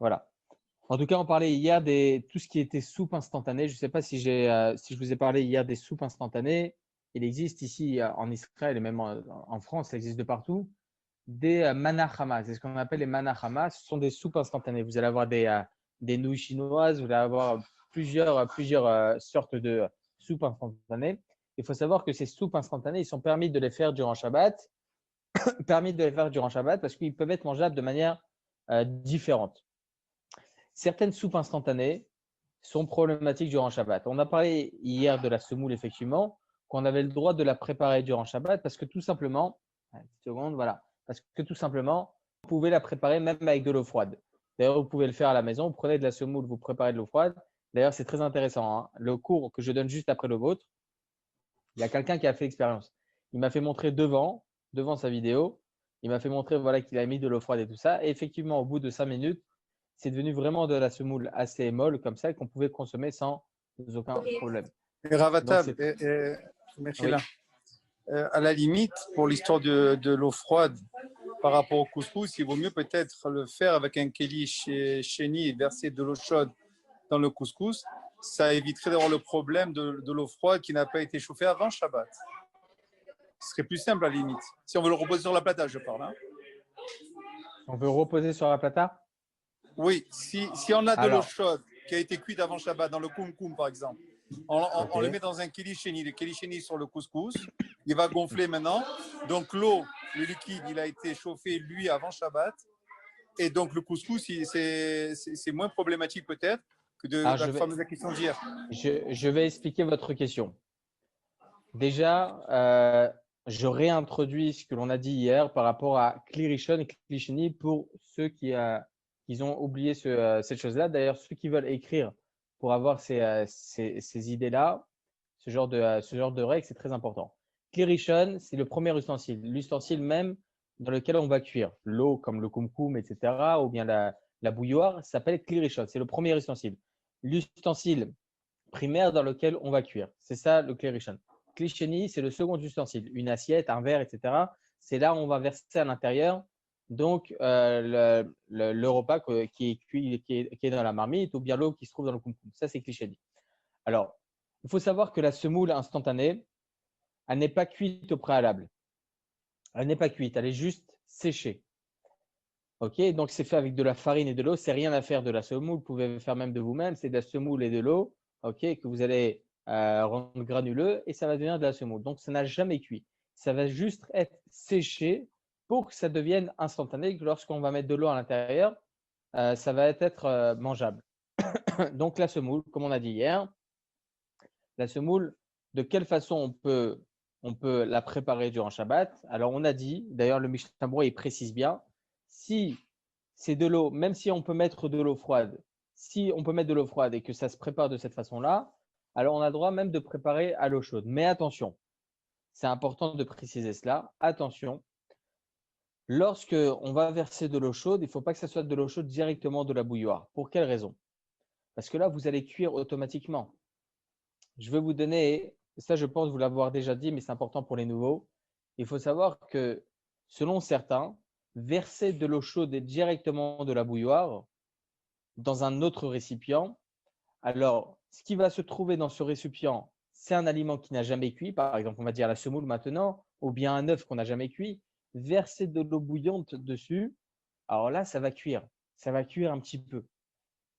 Voilà. En tout cas, on parlait hier de tout ce qui était soupe instantanée. Je ne sais pas si je vous ai parlé hier des soupes instantanées. Il existe ici en Israël et même en France, ça existe de partout, des manachama. C'est ce qu'on appelle les manachama. Ce sont des soupes instantanées. Vous allez avoir des nouilles chinoises, vous allez avoir plusieurs sortes de soupes instantanées. Il faut savoir que ces soupes instantanées, ils sont permis de les faire durant Shabbat, parce qu'ils peuvent être mangeables de manière différente. Certaines soupes instantanées sont problématiques durant Shabbat. On a parlé hier de la semoule, effectivement, qu'on avait le droit de la préparer durant Shabbat parce que tout simplement, parce que tout simplement, vous pouvez la préparer même avec de l'eau froide. D'ailleurs, vous pouvez le faire à la maison. Vous prenez de la semoule, vous préparez de l'eau froide. D'ailleurs, c'est très intéressant, hein. Le cours que je donne juste après le vôtre, il y a quelqu'un qui a fait l'expérience. Il m'a fait montrer devant sa vidéo. Il m'a fait montrer qu'il a mis de l'eau froide et tout ça. Et effectivement, au bout de 5 minutes, c'est devenu vraiment de la semoule assez molle comme ça qu'on pouvait consommer sans aucun problème. Et Ravatab, Oui. À la limite, pour l'histoire de l'eau froide par rapport au couscous, il vaut mieux peut-être le faire avec un keli chéni et verser de l'eau chaude dans le couscous. Ça éviterait d'avoir le problème de l'eau froide qui n'a pas été chauffée avant Shabbat. Ce serait plus simple à la limite. Si on veut le reposer sur la plata, je parle. Hein. On veut reposer sur la plata? Oui, si on a de l'eau chaude qui a été cuite avant Shabbat, dans le koum par exemple, on le met dans un keli-chéni. Le keli-chéni sur le couscous, il va gonfler maintenant. Donc l'eau, le liquide, il a été chauffé, lui, avant Shabbat. Et donc le couscous, c'est moins problématique peut-être que la fameuse question d'hier. Je vais expliquer votre question. Déjà, je réintroduis ce que l'on a dit hier par rapport à Klirishon et Klisheni pour ceux qui ont oublié cette chose-là. D'ailleurs, ceux qui veulent écrire pour avoir ces idées-là, ce genre de règles, c'est très important. Klirishon, c'est le premier ustensile, l'ustensile même dans lequel on va cuire. L'eau comme le kumkum, etc., ou bien la bouilloire, s'appelle Klirishon. C'est le premier ustensile. L'ustensile primaire dans lequel on va cuire. C'est ça le Klirishon. Klisheni, c'est le second ustensile, une assiette, un verre, etc. C'est là où on va verser à l'intérieur donc le repas qui est cuit, qui est dans la marmite, ou bien l'eau qui se trouve dans le kumkum. Ça, c'est Klisheni. Alors, il faut savoir que la semoule instantanée, elle n'est pas cuite au préalable. Elle n'est pas cuite, elle est juste séchée. Ok, donc c'est fait avec de la farine et de l'eau. C'est rien à faire de la semoule. Vous pouvez le faire même de vous-même. C'est de la semoule et de l'eau, ok, que vous allez rendre granuleux et ça va devenir de la semoule. Donc ça n'a jamais cuit. Ça va juste être séché pour que ça devienne instantané. Lorsqu'on va mettre de l'eau à l'intérieur, ça va être mangeable. Donc la semoule, comme on a dit hier, la semoule, de quelle façon on peut la préparer durant Shabbat? Alors on a dit, d'ailleurs le Mishnah Berurah il précise bien, si c'est de l'eau, même si on peut mettre de l'eau froide, si on peut mettre de l'eau froide et que ça se prépare de cette façon-là, alors on a le droit même de préparer à l'eau chaude. Mais attention, c'est important de préciser cela. Attention, lorsque on va verser de l'eau chaude, il ne faut pas que ça soit de l'eau chaude directement de la bouilloire. Pour quelle raison? Parce que là, vous allez cuire automatiquement. Je vais vous donner, ça je pense vous l'avoir déjà dit, mais c'est important pour les nouveaux. Il faut savoir que selon certains, verser de l'eau chaude directement de la bouilloire dans un autre récipient, alors ce qui va se trouver dans ce récipient, c'est un aliment qui n'a jamais cuit, par exemple on va dire la semoule maintenant, ou bien un œuf qu'on n'a jamais cuit, verser de l'eau bouillante dessus, alors là ça va cuire un petit peu.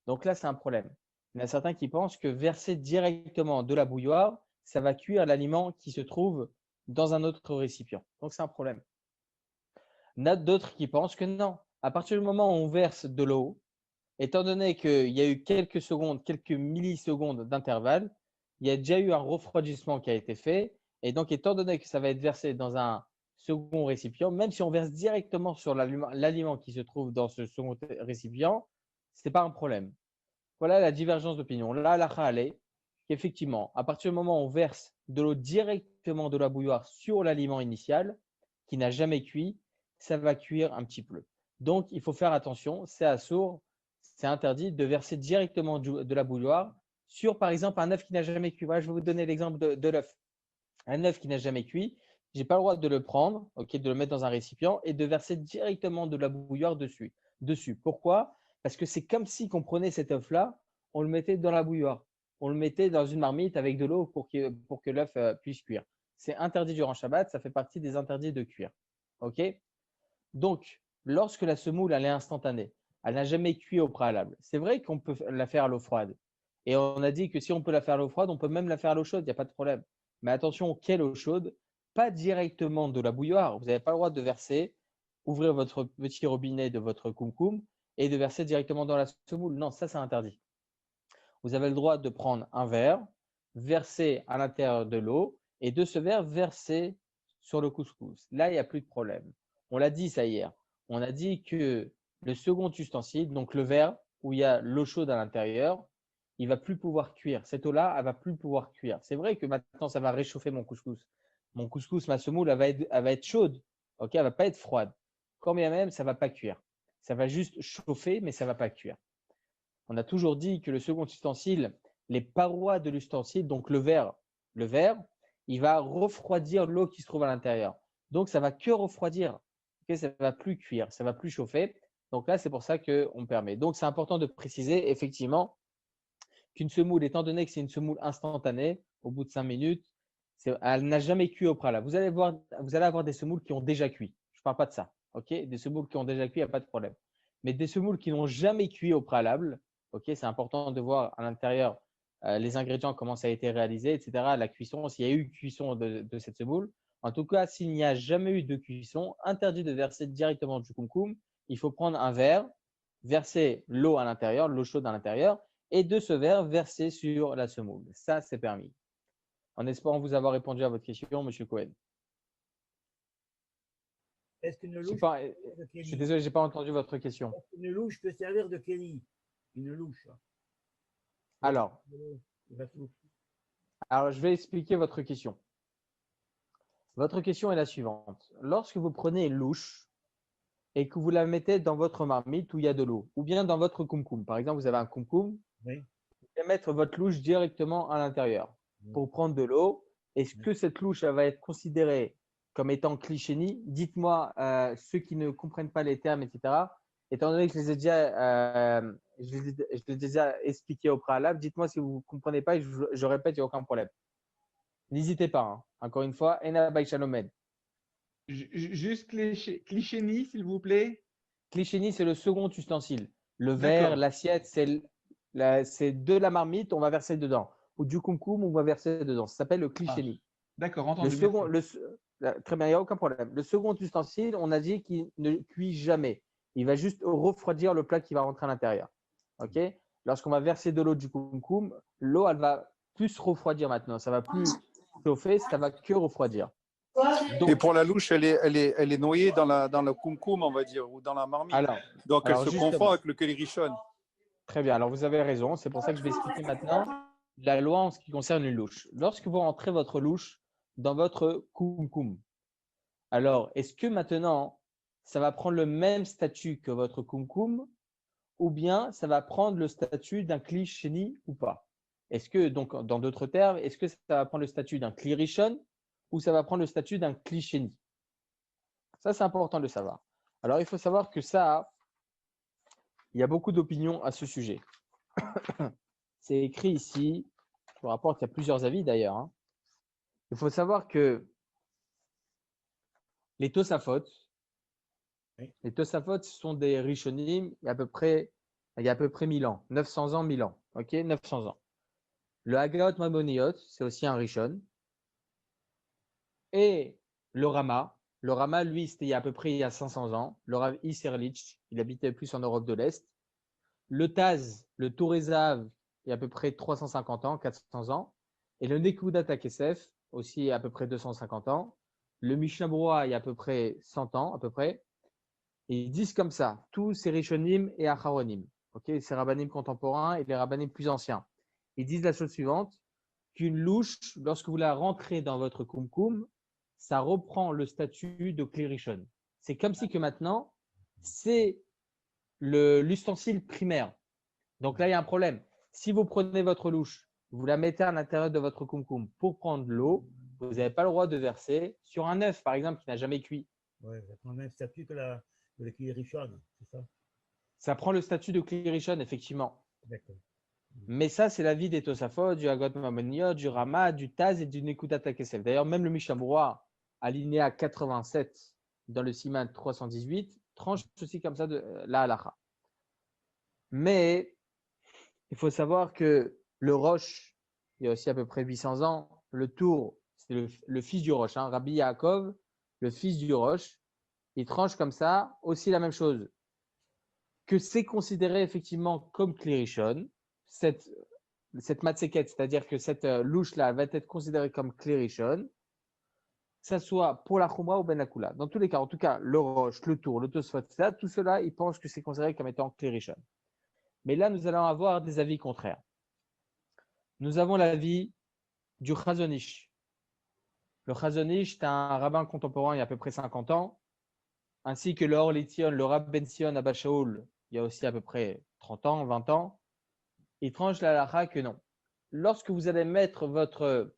Donc là c'est un problème. Il y en a certains qui pensent que verser directement de la bouilloire, ça va cuire l'aliment qui se trouve dans un autre récipient. Donc c'est un problème. Il y en a d'autres qui pensent que non. À partir du moment où on verse de l'eau, étant donné qu'il y a eu quelques secondes, quelques millisecondes d'intervalle, il y a déjà eu un refroidissement qui a été fait. Et donc, étant donné que ça va être versé dans un second récipient, même si on verse directement sur l'aliment qui se trouve dans ce second récipient, ce n'est pas un problème. Voilà la divergence d'opinion. Là, la est qu'effectivement, à partir du moment où on verse de l'eau directement de la bouilloire sur l'aliment initial, qui n'a jamais cuit, ça va cuire un petit peu. Donc, il faut faire attention, c'est assourd, c'est interdit de verser directement de la bouilloire sur, par exemple, un œuf qui n'a jamais cuit. Voilà, je vais vous donner l'exemple de l'œuf. Un œuf qui n'a jamais cuit, je n'ai pas le droit de le prendre, de le mettre dans un récipient et de verser directement de la bouilloire dessus. Pourquoi? Parce que c'est comme si on prenait cet œuf-là, on le mettait dans la bouilloire. On le mettait dans une marmite avec de l'eau pour que l'œuf puisse cuire. C'est interdit durant Shabbat, ça fait partie des interdits de cuire. OK? Donc, lorsque la semoule, elle est instantanée, elle n'a jamais cuit au préalable. C'est vrai qu'on peut la faire à l'eau froide. Et on a dit que si on peut la faire à l'eau froide, on peut même la faire à l'eau chaude, il n'y a pas de problème. Mais attention, quelle eau chaude? Pas directement de la bouilloire. Vous n'avez pas le droit de verser, ouvrir votre petit robinet de votre koum et de verser directement dans la semoule. Non, ça, c'est interdit. Vous avez le droit de prendre un verre, verser à l'intérieur de l'eau et de ce verre verser sur le couscous. Là, il n'y a plus de problème. On l'a dit ça hier. On a dit que le second ustensile, donc le verre où il y a l'eau chaude à l'intérieur, il va plus pouvoir cuire. Cette eau-là, elle va plus pouvoir cuire. C'est vrai que maintenant, ça va réchauffer mon couscous. Mon couscous, ma semoule, elle va être chaude. Ok, elle va pas être froide. Quand bien même, ça va pas cuire. Ça va juste chauffer, mais ça va pas cuire. On a toujours dit que le second ustensile, les parois de l'ustensile, donc le verre, il va refroidir l'eau qui se trouve à l'intérieur. Donc, ça va que refroidir. Okay, ça ne va plus cuire, ça ne va plus chauffer. Donc là, c'est pour ça qu'on permet. Donc, c'est important de préciser effectivement qu'une semoule, étant donné que c'est une semoule instantanée, au bout de 5 minutes, elle n'a jamais cuit au préalable. Vous allez avoir des semoules qui ont déjà cuit. Je ne parle pas de ça. Okay, des semoules qui ont déjà cuit, il n'y a pas de problème. Mais des semoules qui n'ont jamais cuit au préalable, okay, c'est important de voir à l'intérieur les ingrédients, comment ça a été réalisé, etc. La cuisson, s'il y a eu cuisson de cette semoule. En tout cas, s'il n'y a jamais eu de cuisson, interdit de verser directement du koum. Il faut prendre un verre, verser l'eau à l'intérieur, l'eau chaude à l'intérieur, et de ce verre verser sur la semoule. Ça, c'est permis. En espérant vous avoir répondu à votre question, M. Cohen. Est-ce qu'une louche je suis désolé, je n'ai pas entendu votre question. Est-ce qu'une louche peut servir de kéli? Une louche. Alors, je vais expliquer votre question. Votre question est la suivante. Lorsque vous prenez une louche et que vous la mettez dans votre marmite où il y a de l'eau, ou bien dans votre koum, par exemple, vous avez un koum, oui. vous pouvez mettre votre louche directement à l'intérieur pour prendre de l'eau. Est-ce que cette louche va être considérée comme étant clichénie? Dites-moi, ceux qui ne comprennent pas les termes, etc., étant donné que je les ai déjà expliqués au préalable, dites-moi si vous ne comprenez pas et je répète, il n'y a aucun problème. N'hésitez pas, hein. Encore une fois, Ena Bay Shalomed. Juste clichénie, s'il vous plaît. Clichénie, c'est le second ustensile. Le verre, l'assiette, c'est de la marmite, on va verser dedans. Ou du koum, on va verser dedans. Ça s'appelle le clichénie. D'accord, entendu. Très bien, il n'y a aucun problème. Le second ustensile, on a dit qu'il ne cuit jamais. Il va juste refroidir le plat qui va rentrer à l'intérieur. Okay. Lorsqu'on va verser de l'eau du koum, l'eau, elle va plus refroidir maintenant. Ça ne va plus chauffer, ça ne va que refroidir. Donc, et pour la louche, elle est noyée dans le koum, on va dire, ou dans la marmite. Donc, elle se confond avec le keli rishon. Très bien, alors vous avez raison. C'est pour ça que je vais expliquer maintenant la loi en ce qui concerne une louche. Lorsque vous rentrez votre louche dans votre koum, alors est-ce que maintenant, ça va prendre le même statut que votre koum ou bien ça va prendre le statut d'un kli sheni ou pas? Est-ce que, donc, dans d'autres termes, est-ce que ça va prendre le statut d'un kli rishon ou ça va prendre le statut d'un kli sheni? Ça, c'est important de le savoir. Alors, il faut savoir que ça, il y a beaucoup d'opinions à ce sujet. C'est écrit ici, je vous rapporte qu'il y a plusieurs avis d'ailleurs. Hein. Il faut savoir que les Tosafot, sont des Rishonim il y a à peu près 1000 ans, 900 ans, 1000 ans. Ok, 900 ans. Le Haggaot Maimoniot, c'est aussi un Rishon. Et le Rama, lui, c'était à peu près il y a 500 ans. Le Rav Iserlich, il habitait plus en Europe de l'Est. Le Taz, le Tourezav, il y a à peu près 350 ans, 400 ans. Et le Nekudat Kesef, aussi à peu près 250 ans. Le Mishnah Berurah, il y a à peu près 100 ans, à peu près. Et ils disent comme ça, tous ces Rishonim et Acharonim, okay, ces rabbanim contemporains et les rabbanim plus anciens. Ils disent la chose suivante, qu'une louche, lorsque vous la rentrez dans votre koum, ça reprend le statut de Kli Rishon. C'est comme si que maintenant, c'est l'ustensile primaire. Donc là, il y a un problème. Si vous prenez votre louche, vous la mettez à l'intérieur de votre koum pour prendre l'eau, vous n'avez pas le droit de verser sur un œuf, par exemple, qui n'a jamais cuit. Oui, ça prend le même statut que le Kli Rishon, c'est ça? Ça prend le statut de Kli Rishon, effectivement. D'accord. Mais ça, c'est l'avis des Tosafot, du Hagot Mamoniot, du Rama, du Taz et du Nekudat HaKesef. D'ailleurs, même le Mishabura, aligné à 87 dans le Siman 318, tranche aussi comme ça de la halacha. Mais il faut savoir que le Rosh, il y a aussi à peu près 800 ans, le Tour, c'est le fils du Rosh, hein, Rabbi Yaakov, le fils du Rosh, il tranche comme ça aussi la même chose. Que c'est considéré effectivement comme Kli Rishon, cette matzeket, c'est-à-dire que cette louche-là va être considérée comme Kli Rishon, que ça soit pour la Khumra ou Ben Akula. Dans tous les cas, en tout cas, le Rosh, le Tour, le Tosfot, tout cela, ils pensent que c'est considéré comme étant Kli Rishon. Mais là, nous allons avoir des avis contraires. Nous avons l'avis du Chazon Ish. Le Chazon Ish, c'est un rabbin contemporain il y a à peu près 50 ans, ainsi que le Or Litzion, le Rab Ben Sion Abba Shaul, il y a aussi à peu près 30 ans, 20 ans. Il tranche la halakha que non. Lorsque vous allez mettre votre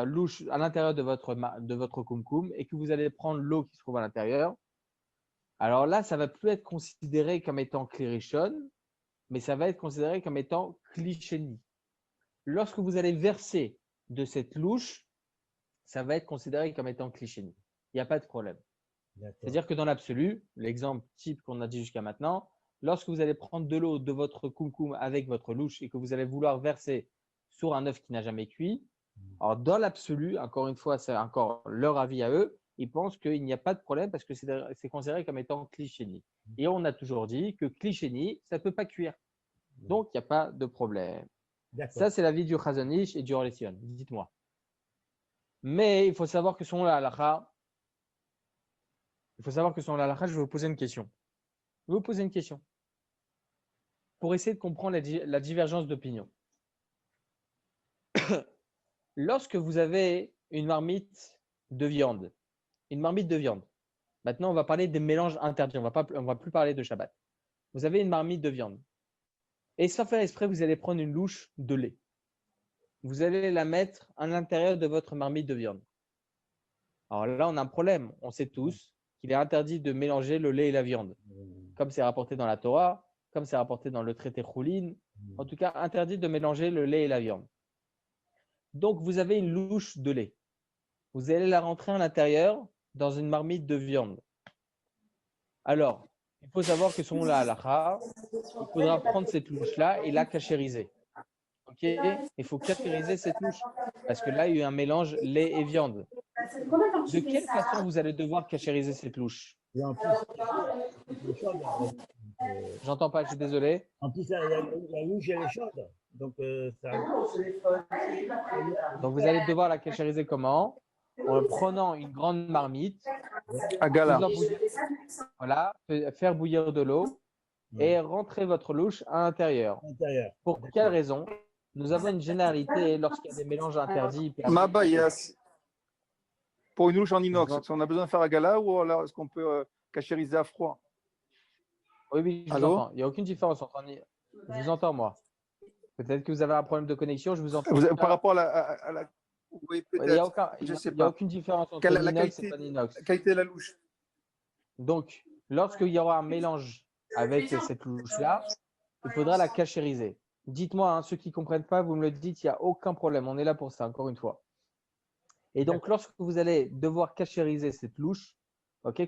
louche à l'intérieur de votre kumkum et que vous allez prendre l'eau qui se trouve à l'intérieur, alors là, ça ne va plus être considéré comme étant Kli Rishon, mais ça va être considéré comme étant Kli Sheni. Lorsque vous allez verser de cette louche, ça va être considéré comme étant Kli Sheni. Il n'y a pas de problème. C'est-à-dire que dans l'absolu, l'exemple type qu'on a dit jusqu'à maintenant, lorsque vous allez prendre de l'eau de votre kumkum avec votre louche et que vous allez vouloir verser sur un œuf qui n'a jamais cuit, alors dans l'absolu, encore une fois, c'est encore leur avis à eux, ils pensent qu'il n'y a pas de problème parce que c'est considéré comme étant Kli Sheni. Et on a toujours dit que Kli Sheni, ça ne peut pas cuire. Donc, il n'y a pas de problème. Ça, c'est l'avis du Chazon Ish et du Or Litzion. Dites-moi. Mais il faut savoir que selon la halakha, je vais vous poser une question. Pour essayer de comprendre la divergence d'opinion. Lorsque vous avez une marmite de viande, maintenant on va parler des mélanges interdits, on va plus parler de Shabbat. Vous avez une marmite de viande et sans faire exprès, vous allez prendre une louche de lait. Vous allez la mettre à l'intérieur de votre marmite de viande. Alors là, on a un problème. On sait tous qu'il est interdit de mélanger le lait et la viande, comme c'est rapporté dans la Torah, comme c'est rapporté dans le traité Choulin. En tout cas, interdit de mélanger le lait et la viande. Donc, vous avez une louche de lait. Vous allez la rentrer à l'intérieur dans une marmite de viande. Alors, il faut savoir que selon la halakha, il faudra prendre cette louche-là et la cachériser. Ok, il faut cachériser cette louche parce que là, il y a eu un mélange lait et viande. De quelle façon vous allez devoir cachériser cette louche? J'entends pas, je suis désolé. En plus, la louche, elle est chaude. Donc, Donc, vous allez devoir la cachériser comment? En prenant une grande marmite, à Gala. voilà, faire bouillir de l'eau et rentrer votre louche à l'intérieur. Pour quelle raison? Nous avons une généralité lorsqu'il y a des mélanges interdits. Pour une louche en inox, est-ce qu'on a besoin de faire à Gala ou alors est-ce qu'on peut cachériser à froid? Oui, je vous entends. Il n'y a aucune différence entre. Je vous entends, moi. Peut-être que vous avez un problème de connexion, je vous entends. Par rapport à la... Oui, peut-être. Il n'y a aucune différence entre l'inox et l'inox. La qualité de la louche. Donc, lorsqu'il y aura un mélange avec cette louche-là, il faudra la cachériser. Dites-moi, hein, ceux qui ne comprennent pas, vous me le dites, il n'y a aucun problème. On est là pour ça, encore une fois. Et donc, lorsque vous allez devoir cachériser cette louche,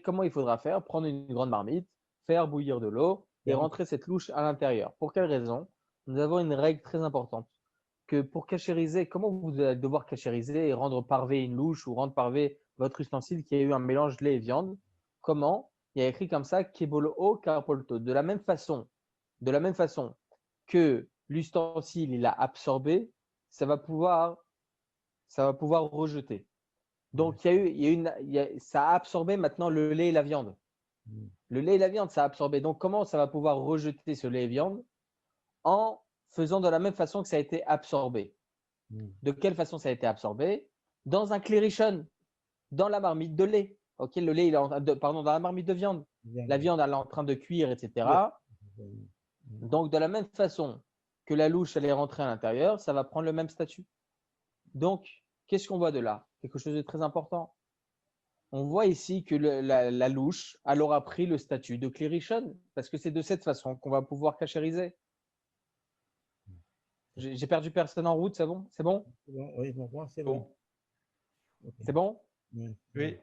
comment il faudra faire? Prendre une grande marmite, faire bouillir de l'eau et rentrer cette louche à l'intérieur. Pour quelle raison? Nous avons une règle très importante. Que pour cachériser, comment vous allez devoir cachériser et rendre parvé une louche ou rendre parvé votre ustensile qui a eu un mélange lait et viande? Comment? Il y a écrit comme ça, Kebolo Karpolto. De la même façon que l'ustensile il a absorbé, ça va pouvoir rejeter. Donc, ça a absorbé maintenant le lait et la viande. Le lait et la viande, ça a absorbé. Donc, comment ça va pouvoir rejeter ce lait et viande? En faisant de la même façon que ça a été absorbé. De quelle façon ça a été absorbé? Dans un Kli Rishon, dans la marmite de lait. Le lait, dans la marmite de viande. La viande, elle est en train de cuire, etc. Donc, de la même façon que la louche, elle est rentrée à l'intérieur, ça va prendre le même statut. Donc, qu'est-ce qu'on voit de là? Quelque chose de très important. on voit ici que la louche, elle aura pris le statut de Klirishon, parce que c'est de cette façon qu'on va pouvoir cachériser. J'ai perdu personne en route, c'est bon? C'est bon? C'est bon, oui, pour moi, c'est bon. Ok. C'est bon? Oui. Oui.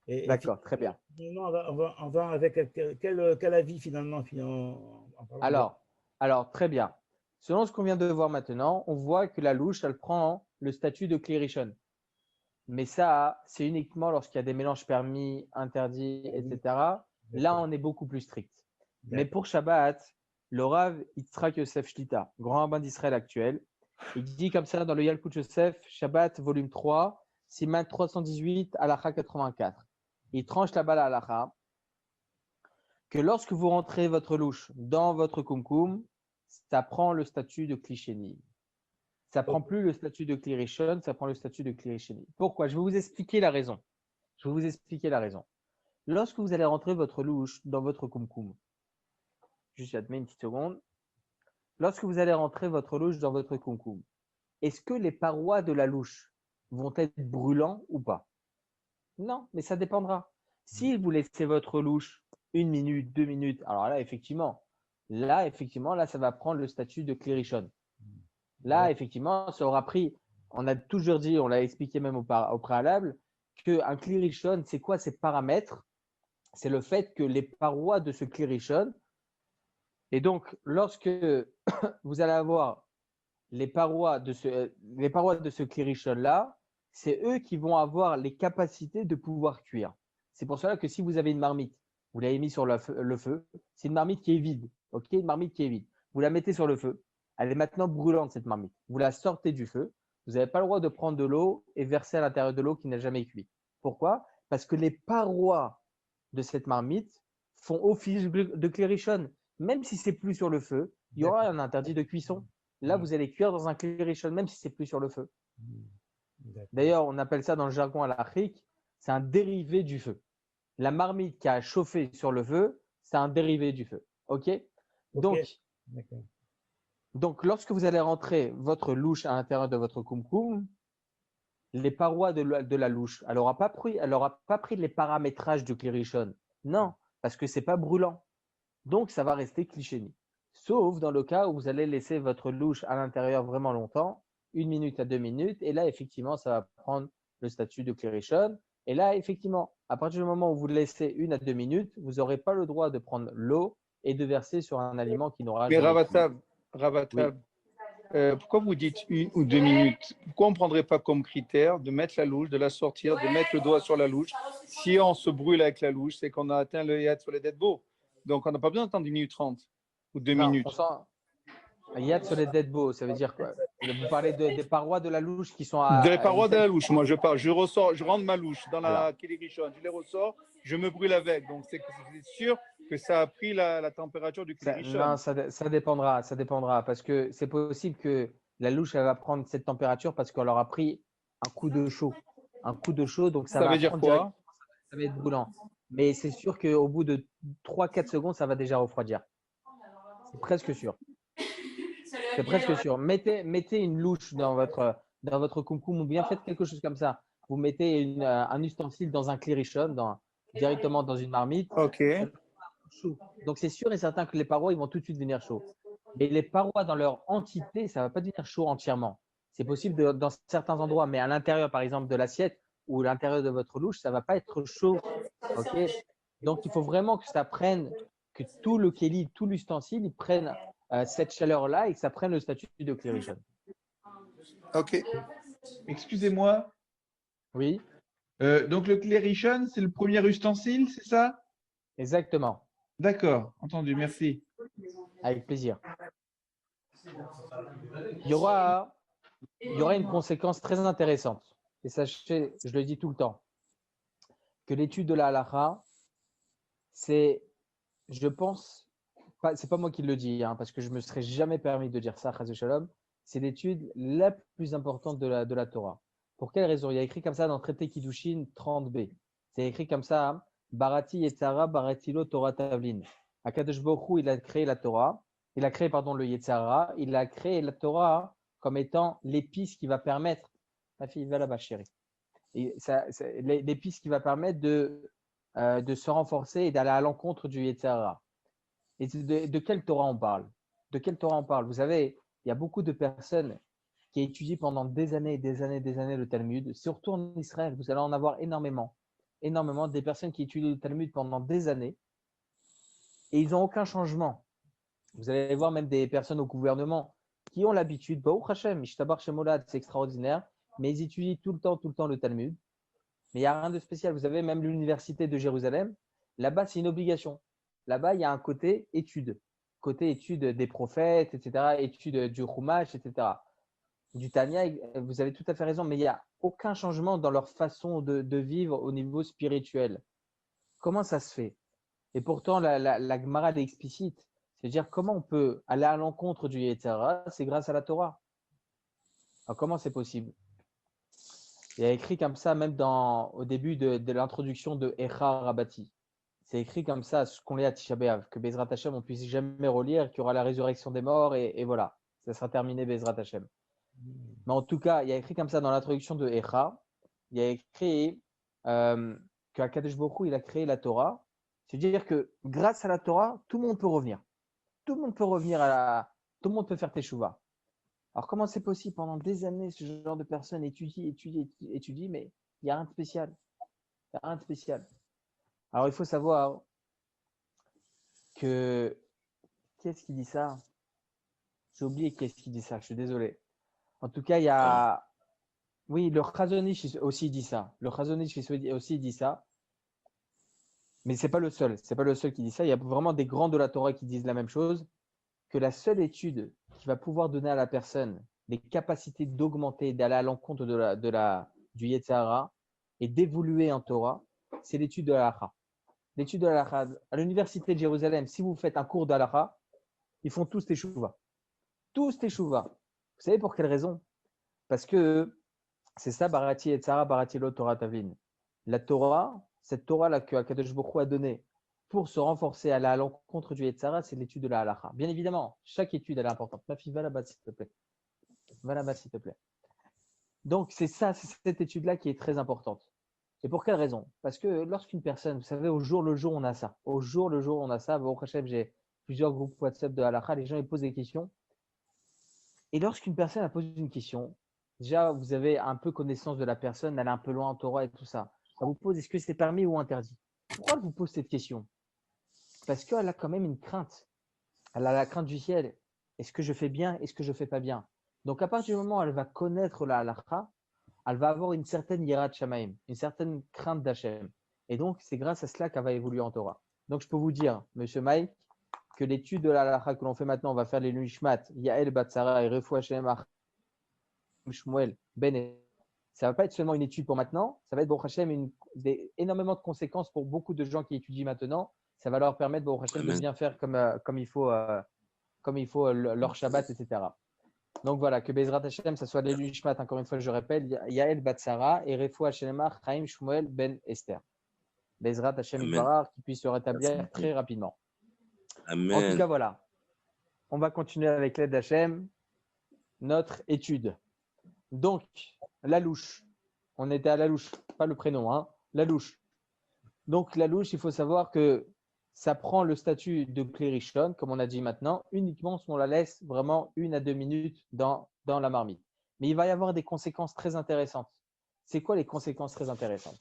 Et D'accord, très bien. finalement, on va avec quel avis finalement en parlant Alors, très bien. Selon ce qu'on vient de voir maintenant, on voit que la louche, elle prend le statut de Klirishon. Mais ça, c'est uniquement lorsqu'il y a des mélanges permis, interdits, etc. Là, on est beaucoup plus strict. Mais pour Shabbat, le Rav Yitzhak Yosef Shlita, grand rabbin d'Israël actuel, il dit comme ça dans le Yalkut Yosef, Shabbat, volume 3, Siman 318, Halacha 84. Il tranche là-bas la Halacha que lorsque vous rentrez votre louche dans votre kumkum, ça prend le statut de Klishéni. Ça ne prend plus le statut de Klirishon, ça prend le statut de Klirisheni. Pourquoi? Je vais vous expliquer la raison. Lorsque vous allez rentrer votre louche dans votre kumkum, juste admets une petite seconde. Lorsque vous allez rentrer votre louche dans votre kumkum, est-ce que les parois de la louche vont être brûlantes ou pas? Non, mais ça dépendra. Si vous laissez votre louche 1 minute, 2 minutes, alors là, effectivement, ça va prendre le statut de Klirishon. Là, effectivement, ça aura pris, on a toujours dit, on l'a expliqué même au préalable, qu'un Klirishon, c'est quoi ces paramètres? C'est le fait que les parois de ce Klirishon, et donc lorsque vous allez avoir les parois de ce Klirishon-là, c'est eux qui vont avoir les capacités de pouvoir cuire. C'est pour cela que si vous avez une marmite, vous l'avez mis sur le feu, c'est une marmite qui est vide, ok, une marmite qui est vide. Vous la mettez sur le feu, elle est maintenant brûlante cette marmite. Vous la sortez du feu, vous n'avez pas le droit de prendre de l'eau et verser à l'intérieur de l'eau qui n'a jamais cuit. Pourquoi? Parce que les parois de cette marmite font office de Klirishon. Même si c'est plus sur le feu, il y aura un interdit de cuisson. Là, vous allez cuire dans un Klirishon, même si c'est plus sur le feu. D'ailleurs, on appelle ça dans le jargon halachique, c'est un dérivé du feu. La marmite qui a chauffé sur le feu, c'est un dérivé du feu. OK? Donc, lorsque vous allez rentrer votre louche à l'intérieur de votre kumkum, les parois de la louche, elle n'aura pas pris les paramétrages du Klirishon. Non, parce que ce n'est pas brûlant. Donc, ça va rester Klishéni. Sauf dans le cas où vous allez laisser votre louche à l'intérieur vraiment longtemps, 1 minute à 2 minutes, et là, effectivement, ça va prendre le statut de Klirishon. Et là, effectivement, à partir du moment où vous laissez 1 à 2 minutes, vous n'aurez pas le droit de prendre l'eau et de verser sur un aliment qui n'aura Mais jamais cuit. Ravatab, pourquoi vous dites 1 ou 2 minutes? Pourquoi on ne prendrait pas comme critère de mettre la louche, de la sortir, de mettre le doigt sur la louche? Si on se brûle avec la louche, c'est qu'on a atteint le yad sur les dead beaux. Donc, on n'a pas besoin d'attendre 1 minute 30 ou 2 minutes. Yad sur les dead beaux, ça veut dire quoi? Vous parlez des parois de la louche qui sont Des parois de la louche, moi je parle. Je rentre ma louche dans la Klirishon, je les ressors, je me brûle avec. Donc, c'est sûr que ça a pris la température du Klirishon. Non, ça dépendra, parce que c'est possible que la louche elle va prendre cette température parce qu'on leur a pris un coup de chaud. Donc ça va veut dire quoi? Ça va être brûlant. Mais c'est sûr qu'au bout de 3-4 secondes, ça va déjà refroidir. C'est presque sûr. Mettez une louche dans votre kumkum ou bien faites quelque chose comme ça. Vous mettez un ustensile dans un Klirishon, directement dans une marmite. Ok. Chaud. Donc, c'est sûr et certain que les parois, ils vont tout de suite devenir chauds. Mais les parois, dans leur entité, ça ne va pas devenir chaud entièrement. C'est possible dans certains endroits, mais à l'intérieur, par exemple, de l'assiette ou à l'intérieur de votre louche, ça ne va pas être chaud. Okay? Donc, il faut vraiment que ça prenne, que tout le kéli, tout l'ustensile, il prenne cette chaleur-là et que ça prenne le statut de Klirishon. Ok. Excusez-moi. Oui. Donc, le Klirishon, c'est le premier ustensile, c'est ça? Exactement. D'accord, entendu, merci. Avec plaisir. Il y aura une conséquence très intéressante. Et sachez, je le dis tout le temps, que l'étude de la halakha, c'est, je pense, c'est pas moi qui le dis, parce que je me serais jamais permis de dire ça, Chas Shalom, c'est l'étude la plus importante de la Torah. Pour quelle raison? Il y a écrit comme ça dans le traité Kiddushin 30b. C'est écrit comme ça, Barati Yetzara, Baratilo Torah Tavlin. Akadosh Baruch Hu, il a créé la Torah, il a créé le Yetzara, il a créé la Torah comme étant l'épice qui va permettre, ma fille, va là-bas chérie, Et l'épice qui va permettre de se renforcer et d'aller à l'encontre du Yetzer Hara. Et de quelle Torah on parle? De quelle Torah on parle? Vous savez, il y a beaucoup de personnes qui étudient pendant des années et des années et des années le Talmud, surtout en Israël. Vous allez en avoir énormément. Énormément des personnes qui étudient le Talmud pendant des années et ils n'ont aucun changement. Vous allez voir même des personnes au gouvernement qui ont l'habitude, Baruch Hashem, Ishtabar Shemolad, c'est extraordinaire, mais ils étudient tout le temps le Talmud. Mais il n'y a rien de spécial. Vous avez même l'université de Jérusalem, là-bas, c'est une obligation. Là-bas, il y a un côté étude des prophètes, etc., étude du Chumash, etc. Du Tanya, vous avez tout à fait raison, mais il n'y a aucun changement dans leur façon de vivre au niveau spirituel. Comment ça se fait? Et pourtant, la Gemara est explicite. C'est-à-dire, comment on peut aller à l'encontre du Yetzer Hara? C'est grâce à la Torah. Alors, comment c'est possible? Il y a écrit comme ça, même au début de l'introduction de Echa Rabati. C'est écrit comme ça, ce qu'on lit à Tisha B'Av, que Bezrat Hashem, on ne puisse jamais relire, qu'il y aura la résurrection des morts, et voilà, ça sera terminé Bezrat Hashem. Mais en tout cas, il y a écrit comme ça dans l'introduction de Echa, il y a écrit qu'Akadosh Baruch Hu, il a créé la Torah. C'est-à-dire que grâce à la Torah, tout le monde peut revenir. Tout le monde peut revenir tout le monde peut faire Teshuvah. Alors, comment c'est possible? Pendant des années, ce genre de personnes étudient, mais il n'y a rien de spécial. Il n'y a rien de spécial. Alors, il faut savoir que… Qu'est-ce qui dit ça? J'ai oublié qu'est-ce qui dit ça, je suis désolé. En tout cas, il y a… Oui, le Chazon Ish aussi dit ça. Le Chazon Ish aussi dit ça. Mais ce n'est pas le seul. Ce n'est pas le seul qui dit ça. Il y a vraiment des grands de la Torah qui disent la même chose. Que la seule étude qui va pouvoir donner à la personne les capacités d'augmenter, d'aller à l'encontre du Yetzer Hara et d'évoluer en Torah, c'est l'étude de l'Halakha. L'étude de l'Halakha. À l'université de Jérusalem, si vous faites un cours d'Halakha, ils font tous Teshuvah. Tous Teshuvah. Vous savez pour quelle raison? Parce que c'est ça, Barati Yetzer Hara, Barati Lo Torah Tavin. La Torah, cette Torah-là que Akadosh Baruch Hu a donnée pour se renforcer à l'encontre du Yetzer Hara, c'est l'étude de la halakha. Bien évidemment, chaque étude elle est importante. Ma fille, va là-bas s'il te plaît. Va là-bas s'il te plaît. Donc c'est cette étude-là qui est très importante. Et pour quelle raison? Parce que lorsqu'une personne, vous savez, au jour le jour, on a ça. Au jour le jour, on a ça. Au Hachem, j'ai plusieurs groupes WhatsApp de halakha. Les gens ils posent des questions. Et lorsqu'une personne a posé une question, déjà vous avez un peu connaissance de la personne, elle est un peu loin en Torah et tout ça. Ça vous pose, est-ce que c'est permis ou interdit? Pourquoi elle vous pose cette question? Parce qu'elle a quand même une crainte. Elle a la crainte du ciel. Est-ce que je fais bien? Est-ce que je ne fais pas bien? Donc, à partir du moment où elle va connaître la halakha, elle va avoir une certaine yirat shamaim, une certaine crainte d'Hachem. Et donc, c'est grâce à cela qu'elle va évoluer en Torah. Donc, je peux vous dire, monsieur Mike, que l'étude de la halakha que l'on fait maintenant, on va faire les Nishmat, Yael Batsara et Refoua Shem Shmuel Ben. Ça ne va pas être seulement une étude pour maintenant, ça va être, Baruch Hashem, énormément de conséquences pour beaucoup de gens qui étudient maintenant. Ça va leur permettre, Baruch Hashem, de bien faire comme il faut leur Shabbat, etc. Donc voilà, que Bezrat Hashem, ça soit les Nishmat, encore une fois, je répète, Yael Batsara et Refoua Shelema Chaim Shmuel Ben Esther. Bezrat Hashem Barar, qui puisse se rétablir très rapidement. Amen. En tout cas, voilà. On va continuer avec l'aide d'Hachem, notre étude. Donc, la louche. On était à la louche, pas le prénom, hein, la louche. Donc, la louche, il faut savoir que ça prend le statut de Klérishon, comme on a dit maintenant, uniquement si on la laisse vraiment 1 à 2 minutes dans la marmite. Mais il va y avoir des conséquences très intéressantes. C'est quoi les conséquences très intéressantes?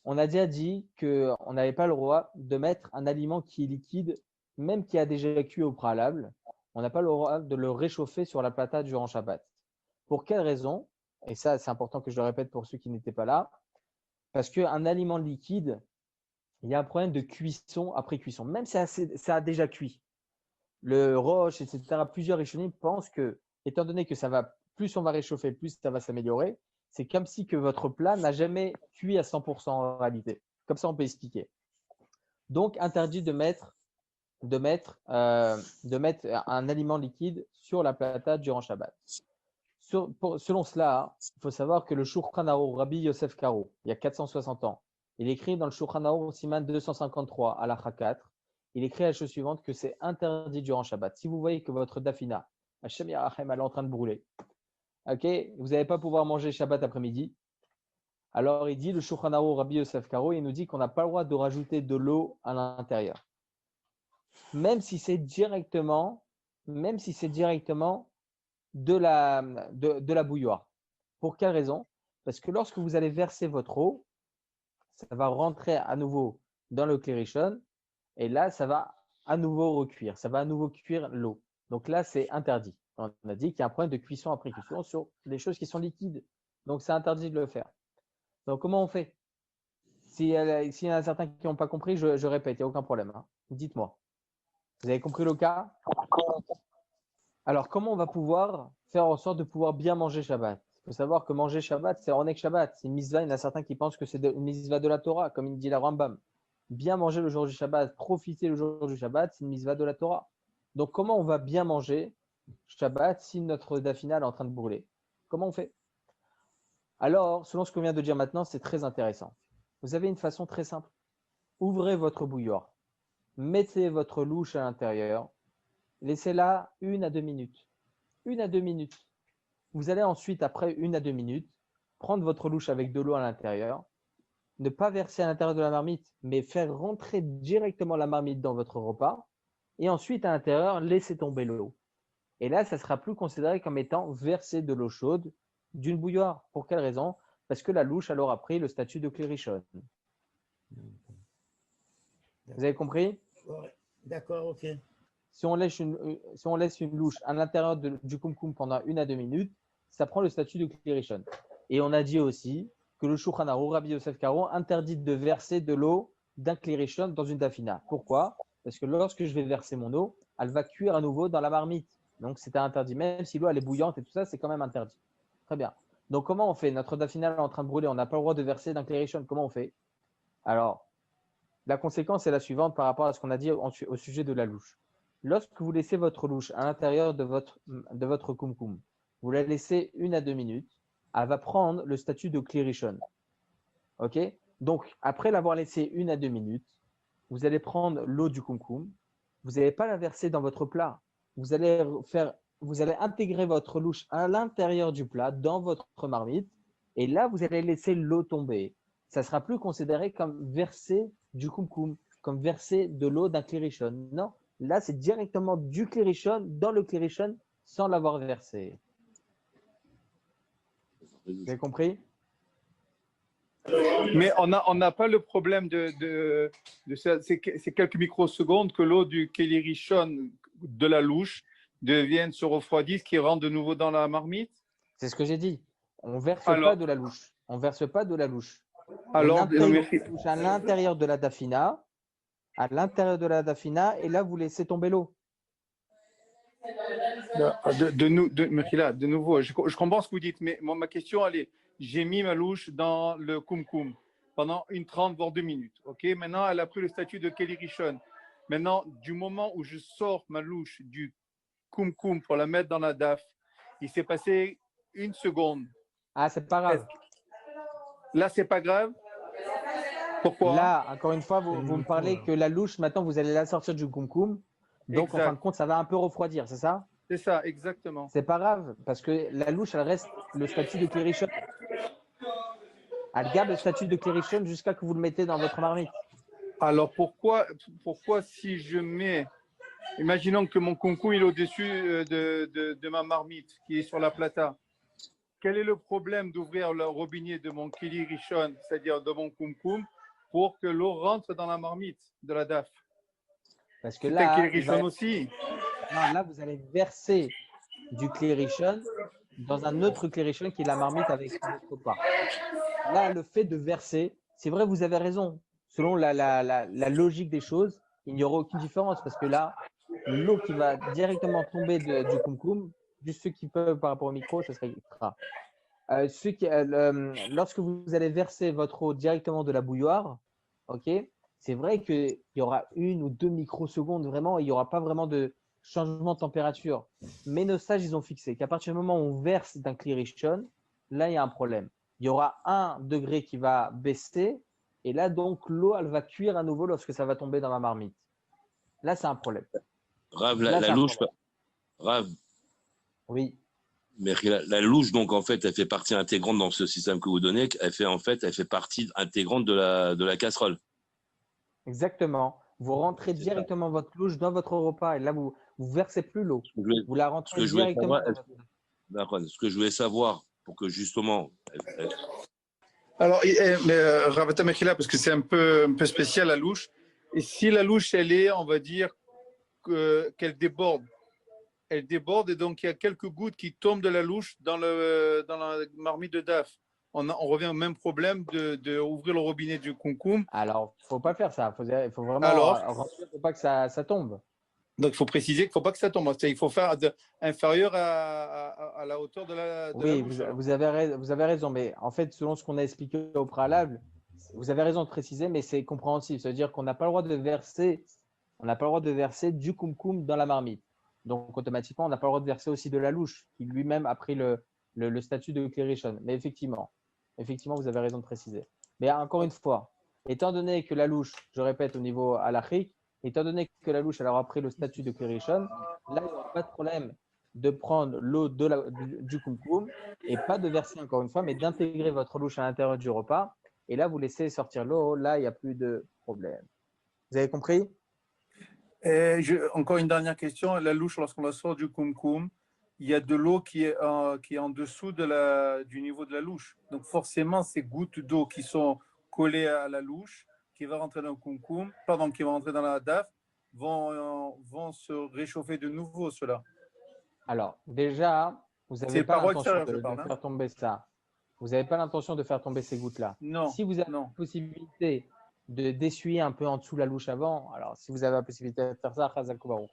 On a déjà dit qu'on n'avait pas le droit de mettre un aliment qui est liquide, même qui a déjà cuit au préalable. On n'a pas le droit de le réchauffer sur la plata durant Shabbat. Pour quelle raison? Et ça, c'est important que je le répète pour ceux qui n'étaient pas là. Parce qu'un aliment liquide, il y a un problème de cuisson après cuisson. Même si ça a déjà cuit. Le Roche, etc., plusieurs Rishonim pensent que, étant donné que plus on va réchauffer, plus ça va s'améliorer. C'est comme si que votre plat n'a jamais cuit à 100% en réalité. Comme ça, on peut expliquer. Donc, interdit de mettre un aliment liquide sur la plata durant Shabbat. Selon cela, il faut savoir que le Shulchan Arour, Rabbi Yosef Karo, il y a 460 ans, il écrit dans le Shulchan Arour Siman 253 à l'Acha 4, il écrit la chose suivante, que c'est interdit durant Shabbat. Si vous voyez que votre dafina, Hashem Yarachem, elle est en train de brûler, ok, vous n'allez pas pouvoir manger Shabbat après-midi, Alors, il dit, le Shulchan Aruch Rabbi Yosef Karo, il nous dit qu'on n'a pas le droit de rajouter de l'eau à l'intérieur. Même si c'est directement de la bouilloire. Pour quelle raison? Parce que lorsque vous allez verser votre eau, ça va rentrer à nouveau dans le Klirishon et là, ça va à nouveau recuire. Ça va à nouveau cuire l'eau. Donc là, c'est interdit. On a dit qu'il y a un problème de cuisson après cuisson sur des choses qui sont liquides. Donc, c'est interdit de le faire. Donc, comment on fait? S'il y en a certains qui n'ont pas compris, je répète, il n'y a aucun problème. Hein. Dites-moi. Vous avez compris le cas? Alors, comment on va pouvoir faire en sorte de pouvoir bien manger Shabbat? Il faut savoir que manger Shabbat, c'est Onek Shabbat. C'est une mitzvah. Il y en a certains qui pensent que c'est une mitzvah de la Torah, comme il dit la Rambam. Bien manger le jour du Shabbat, profiter le jour du Shabbat, c'est une mitzvah de la Torah. Donc, comment on va bien manger Shabbat si notre dafina est en train de brûler? Comment on fait? Alors, selon ce qu'on vient de dire maintenant, c'est très intéressant. Vous avez une façon très simple. Ouvrez votre bouilloire. Mettez votre louche à l'intérieur. Laissez-la 1 à 2 minutes. 1 à 2 minutes. Vous allez ensuite, après 1 à 2 minutes, prendre votre louche avec de l'eau à l'intérieur. Ne pas verser à l'intérieur de la marmite, mais faire rentrer directement la marmite dans votre repas. Et ensuite, à l'intérieur, laissez tomber l'eau. Et là, ça ne sera plus considéré comme étant verser de l'eau chaude d'une bouilloire. Pour quelle raison? Parce que la louche, elle aura pris le statut de klirishon. Vous avez compris? Ouais. D'accord, ok. Si on laisse une louche à l'intérieur du kumkum pendant 1 à 2 minutes, ça prend le statut de klirishon. Et on a dit aussi que le Shulchan Aruch Rabbi Yosef Karo interdit de verser de l'eau d'un klirishon dans une dafina. Pourquoi? Parce que lorsque je vais verser mon eau, elle va cuire à nouveau dans la marmite. Donc, c'était interdit. Même si l'eau elle est bouillante et tout ça, c'est quand même interdit. Très bien. Donc, comment on fait? Notre dafina est en train de brûler. On n'a pas le droit de verser d'un klirishon. Comment on fait? Alors, la conséquence est la suivante par rapport à ce qu'on a dit au sujet de la louche. Lorsque vous laissez votre louche à l'intérieur de votre kumkum, vous la laissez 1 à 2 minutes, elle va prendre le statut de klirishon. Ok? Donc, après l'avoir laissé 1 à 2 minutes, vous allez prendre l'eau du kumkum, vous n'allez pas la verser dans votre plat. Vous allez intégrer votre louche à l'intérieur du plat, dans votre marmite, et là, vous allez laisser l'eau tomber. Ça ne sera plus considéré comme verser du kumkum, comme verser de l'eau d'un klirishon. Non, là, c'est directement du klirishon dans le klirishon sans l'avoir versé. Vous avez compris? Mais on n'a pas le problème de ces quelques microsecondes que l'eau du klirishon de la louche devienne se refroidisse, qui rentre de nouveau dans la marmite. C'est ce que j'ai dit. On ne verse pas de la louche. On ne verse pas de la louche. Alors, on intègre la louche à l'intérieur de la dafina, et là, vous laissez tomber l'eau. De nouveau, je comprends ce que vous dites, mais ma question, elle est, j'ai mis ma louche dans le kumkum pendant 30 voire 2 minutes. Ok, maintenant, elle a pris le statut de klirishon. Maintenant, du moment où je sors ma louche du kumkum pour la mettre dans la daf, il s'est passé 1 seconde. Ah, c'est pas grave. Là, c'est pas grave. Pourquoi? Là, encore une fois, vous me parlez que la louche, maintenant, vous allez la sortir du kumkum. Donc, exact. En fin de compte, ça va un peu refroidir, c'est ça? C'est ça, exactement. C'est pas grave, parce que la louche, elle reste le statut de klirishon. Elle garde le statut de klirishon jusqu'à que vous le mettez dans votre marmite. Alors, pourquoi si je mets… Imaginons que mon kumkum est au-dessus de ma marmite qui est sur la plata. Quel est le problème d'ouvrir le robinet de mon klirishon, c'est-à-dire de mon kumkum, pour que l'eau rentre dans la marmite de la daf? Parce que c'est là, un klirishon aussi. Non, là, vous allez verser du klirishon dans un autre klirishon qui est la marmite avec votre part. Là, le fait de verser, c'est vrai, vous avez raison. Selon la logique des choses, il n'y aura aucune différence parce que là, l'eau qui va directement tomber du kumkum, juste ceux qui peuvent par rapport au micro, ça serait extra. Lorsque vous allez verser votre eau directement de la bouilloire, ok, c'est vrai qu'il y aura 1 ou 2 microsecondes, vraiment, il n'y aura pas vraiment de changement de température. Mais nos sages, ils ont fixé qu'à partir du moment où on verse d'un klirishon, là, il y a un problème. Il y aura 1 degré qui va baisser, et là, donc, l'eau, elle va cuire à nouveau lorsque ça va tomber dans la marmite. Là, c'est un problème. Rav, la louche, Rav. Oui. Mais la louche, donc, en fait, elle fait partie intégrante dans ce système que vous donnez. Elle fait partie intégrante de la casserole. Exactement. Vous rentrez C'est ça. directement votre louche dans votre repas et là, vous versez plus l'eau. Vous la Ce rentrez que je voulais directement savoir, dans votre… d'accord, ce que je voulais savoir pour que justement, Alors, Ravata Mechila, parce que c'est un peu spécial la louche. Et si la louche, elle est, on va dire, qu'elle déborde, elle déborde et donc il y a quelques gouttes qui tombent de la louche dans la marmite de DAF. On revient au même problème de ouvrir le robinet du concombre. Alors, faut pas faire ça. Il faut vraiment Alors, remplir pour pas que ça tombe. donc il faut préciser qu'il ne faut pas que ça tombe. Il faut faire inférieur à la hauteur de la Oui, louche. vous avez raison. Mais en fait, selon ce qu'on a expliqué au préalable, vous avez raison de préciser, mais c'est compréhensible. Ça veut dire qu'on n'a pas le droit de verser, on n'a pas le droit de verser du kumkum dans la marmite. Donc, automatiquement, on n'a pas le droit de verser aussi de la louche, qui lui-même a pris le statut de klérishon. Mais effectivement, vous avez raison de préciser. Mais encore une fois, étant donné que la louche, je répète au niveau halachique, étant donné que la louche elle aura pris le statut de klérishon, là, il n'y aura pas de problème de prendre l'eau du kumkum et pas de verser encore une fois, mais d'intégrer votre louche à l'intérieur du repas. Et là, vous laissez sortir l'eau. Là, il n'y a plus de problème. Vous avez compris? Encore une dernière question. La louche, lorsqu'on la sort du kumkum, il y a de l'eau qui est en dessous du niveau de la louche. Donc forcément, ces gouttes d'eau qui sont collées à la louche, qui va rentrer dans le kumkum, pardon, qui vont rentrer dans la daf, vont se réchauffer de nouveau, cela. Alors, déjà, vous n'avez C'est pas par l'intention extérieur, je de parle. faire tomber ça. Vous n'avez pas l'intention de faire tomber ces gouttes-là. Non. Si vous avez la possibilité d'essuyer un peu en dessous la louche avant, alors si vous avez la possibilité de faire ça, chazal koubarou.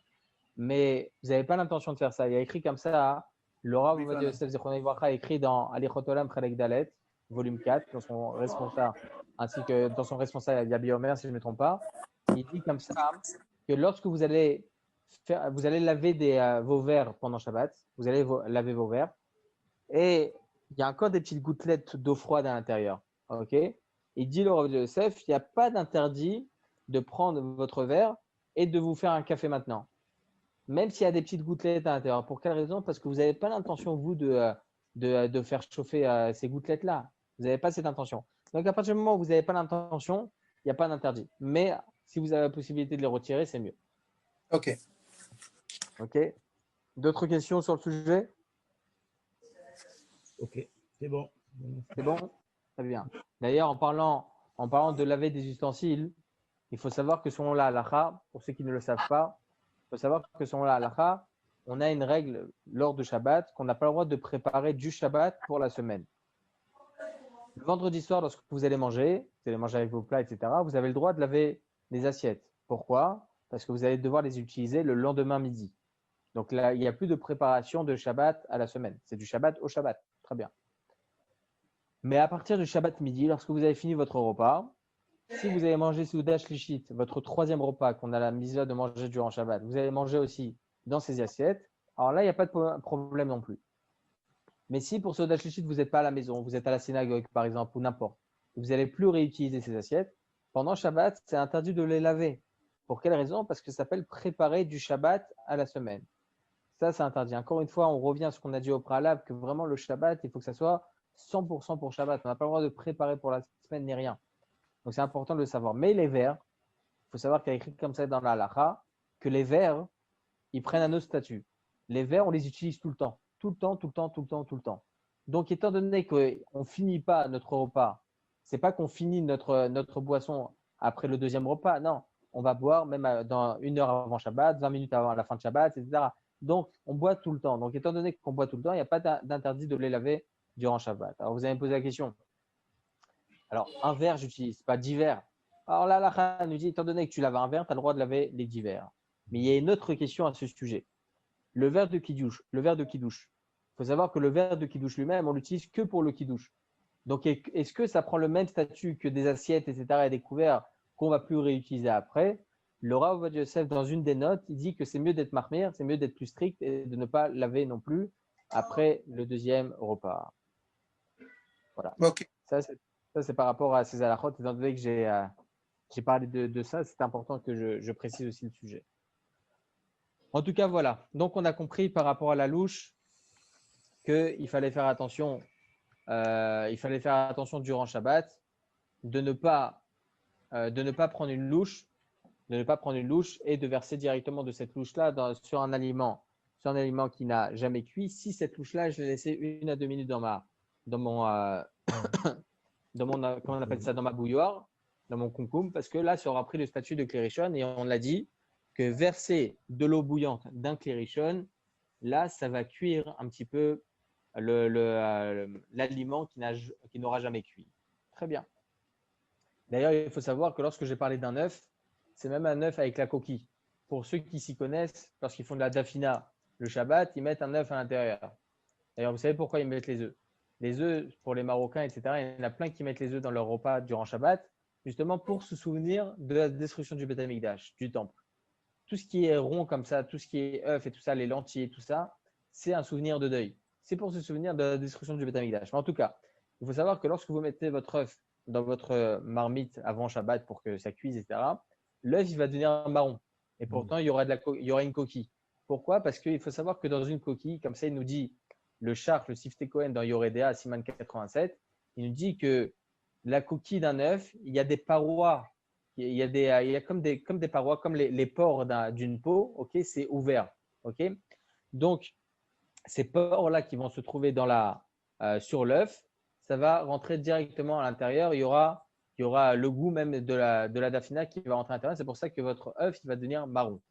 Mais vous n'avez pas l'intention de faire ça. Il y a écrit comme ça, le Rav Ovadia Yosef Zichrono Livracha a écrit dans Alichot Olam Chelek Dalet, volume 4, dans son responsable, ainsi que dans son responsable Yabi Omer, si je ne me trompe pas. Il dit comme ça que lorsque vous allez laver vos verres pendant Shabbat, vous allez laver vos verres, et il y a encore des petites gouttelettes d'eau froide à l'intérieur. Ok? Il dit le Rav Ovadia Yosef, il n'y a pas d'interdit de prendre votre verre et de vous faire un café maintenant. Même s'il y a des petites gouttelettes à l'intérieur. Pour quelle raison? Parce que vous n'avez pas l'intention, vous, de faire chauffer ces gouttelettes-là. Vous n'avez pas cette intention. Donc, à partir du moment où vous n'avez pas l'intention, il n'y a pas d'interdit. Mais si vous avez la possibilité de les retirer, c'est mieux. OK. OK. D'autres questions sur le sujet? OK, c'est bon. C'est bon? Très bien. D'ailleurs, en parlant de laver des ustensiles, il faut savoir que selon la halakha, pour ceux qui ne le savent pas, il faut savoir que selon la halakha, on a une règle lors du Shabbat qu'on n'a pas le droit de préparer du Shabbat pour la semaine. Le vendredi soir, lorsque vous allez manger avec vos plats, etc., vous avez le droit de laver les assiettes. Pourquoi? Parce que vous allez devoir les utiliser le lendemain midi. Donc là, il n'y a plus de préparation de Shabbat à la semaine. C'est du Shabbat au Shabbat. Très bien. Mais à partir du Shabbat midi, lorsque vous avez fini votre repas, si vous avez mangé Souda Shlishit, votre troisième repas qu'on a la misère de manger durant Shabbat, vous allez manger aussi dans ces assiettes, alors là, il n'y a pas de problème non plus. Mais si pour Souda Shlishit, vous n'êtes pas à la maison, vous êtes à la synagogue par exemple, ou n'importe, vous n'allez plus réutiliser ces assiettes, pendant Shabbat, c'est interdit de les laver. Pour quelle raison? Parce que ça s'appelle préparer du Shabbat à la semaine. Ça, c'est interdit. Encore une fois, on revient à ce qu'on a dit au préalable, que vraiment le Shabbat, il faut que ça soit 100% pour Shabbat. On n'a pas le droit de préparer pour la semaine ni rien. Donc, c'est important de le savoir. Mais les verres, il faut savoir qu'il y a écrit comme ça dans la halakha, que les verres, ils prennent un autre statut. Les verres, on les utilise tout le temps. Tout le temps, tout le temps, tout le temps, tout le temps. Donc, étant donné qu'on ne finit pas notre repas, c'est pas qu'on finit notre boisson après le deuxième repas. Non, on va boire même dans 1 heure avant Shabbat, 20 minutes avant la fin de Shabbat, etc. Donc, on boit tout le temps. Donc, étant donné qu'on boit tout le temps, il n'y a pas d'interdit de les laver durant Shabbat. Alors, vous allez me poser la question. Alors, un verre, j'utilise pas 10 verres. Alors là, la nous dit, étant donné que tu laves un verre, tu as le droit de laver les 10 verres. Mais il y a une autre question à ce sujet. Le verre de kidouche. Il faut savoir que le verre de kidouche lui-même, on l'utilise que pour le kidouche. Donc, est-ce que ça prend le même statut que des assiettes, etc., et des couverts qu'on ne va plus réutiliser après? Le Rav Ovadia Yosef, dans une des notes, il dit que c'est mieux d'être mahmir, c'est mieux d'être plus strict et de ne pas laver non plus après le deuxième repas. Voilà. OK. Ça, c'est par rapport à ces halachot. Étant donné que j'ai parlé de ça, c'est important que je précise aussi le sujet. En tout cas, voilà. Donc, on a compris par rapport à la louche qu'il fallait faire attention. Il fallait faire attention durant Shabbat de ne pas prendre une louche, et de verser directement de cette louche-là sur un aliment qui n'a jamais cuit. Si cette louche-là, je l'ai laissée 1 à 2 minutes dans mon comment on appelle ça, dans ma bouilloire, dans mon concombre, parce que là, ça aura pris le statut de Klirishon, et on l'a dit que verser de l'eau bouillante d'un Klirishon, là, ça va cuire un petit peu l'aliment qui n'aura jamais cuit. Très bien. D'ailleurs, il faut savoir que lorsque j'ai parlé d'un œuf, c'est même un œuf avec la coquille. Pour ceux qui s'y connaissent, lorsqu'ils font de la dafina le Shabbat, ils mettent un œuf à l'intérieur. D'ailleurs, vous savez pourquoi ils mettent les œufs? Les œufs, pour les Marocains, etc., il y en a plein qui mettent les œufs dans leur repas durant Shabbat, justement pour se souvenir de la destruction du Beth Amikdash, du temple. Tout ce qui est rond comme ça, tout ce qui est œuf et tout ça, les lentilles et tout ça, c'est un souvenir de deuil. C'est pour se souvenir de la destruction du Beth Amikdash. Mais en tout cas, il faut savoir que lorsque vous mettez votre œuf dans votre marmite avant Shabbat pour que ça cuise, etc., l'œuf, il va devenir marron. Et pourtant, il y aura une coquille. Pourquoi? Parce qu'il faut savoir que dans une coquille, comme ça, il nous dit, le Sifte Cohen dans Yoredea, Siman 87, il nous dit que la coquille d'un œuf, il y a des parois, il y a comme des parois, comme les pores d'une peau, ok, c'est ouvert, ok. Donc, ces pores-là qui vont se trouver sur l'œuf, ça va rentrer directement à l'intérieur. Il y aura le goût même de la dafina qui va rentrer à l'intérieur. C'est pour ça que votre œuf il va devenir marron.